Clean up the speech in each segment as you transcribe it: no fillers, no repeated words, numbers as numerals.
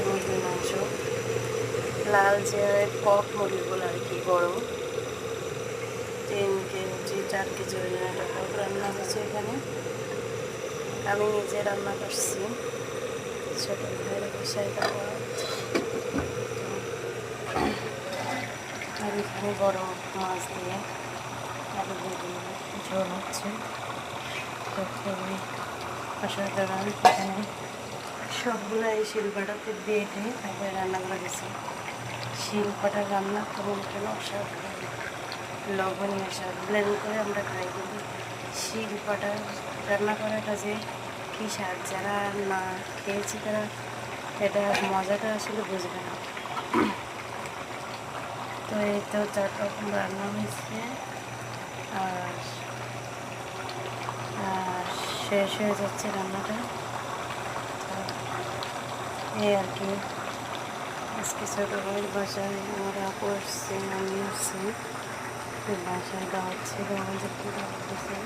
মুরগির মাংস, লাল যে কক মুরগিগুলো আর কি, বড় 3 কেজি 4 কেজি ওজনের একটা কক রান্না হয়েছে এখানে। আমি নিজে রান্না করছি, ছোটো ভাইয়ের বাসায় দেওয়া। আর এখানে বড় মাছ দিয়ে আলু দিয়ে ঝোল হচ্ছে, তো খুবই অসাধারণ। এখানে সবগুলো এই শিলপাটাতে বেটে তারপরে রান্না করা গেছে। শিলপাটার রান্না কেমন কেন অসাধারণ, লবণীয় স্বাদ, ব্লেন্ড করে আমরা খাই, কিন্তু শিলপাটার রান্না করাটা যে কী স্বাদ, যারা না খেয়েছি তারা এটা মজাটা আসলে বুঝবে না। তো এই তো 4 রকম রান্না হয়েছে, আর শেষ হয়ে যাচ্ছে রান্নাটা। এই আর কি আজকে ছোটো ভাইয়ের বাসায় আমরা আপু আসছি, আমি আসছি, বাসায় দাওয়াত ছিল, আমাদেরকে দাওয়াত দিয়েছে।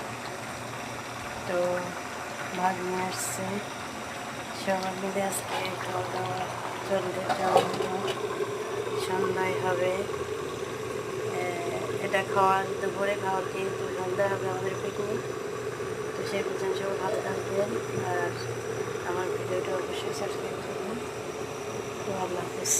তো ভাগ নিয়ে আসছে, সবার মিলে আজকে খাওয়া দাওয়া চলবে। সন্ধ্যায় হবে এটা খাওয়ার, দুপুরে খাওয়া খেয়ে তো সন্ধ্যায় হবে আমাদের পিকনিক। তো সেই পর্যন্ত সবাই ভালো থাকবেন, আর আমার ভিডিওটা অবশ্যই সাবস্ক্রাইব করবেন। তো আল্লাহ হাফিজ।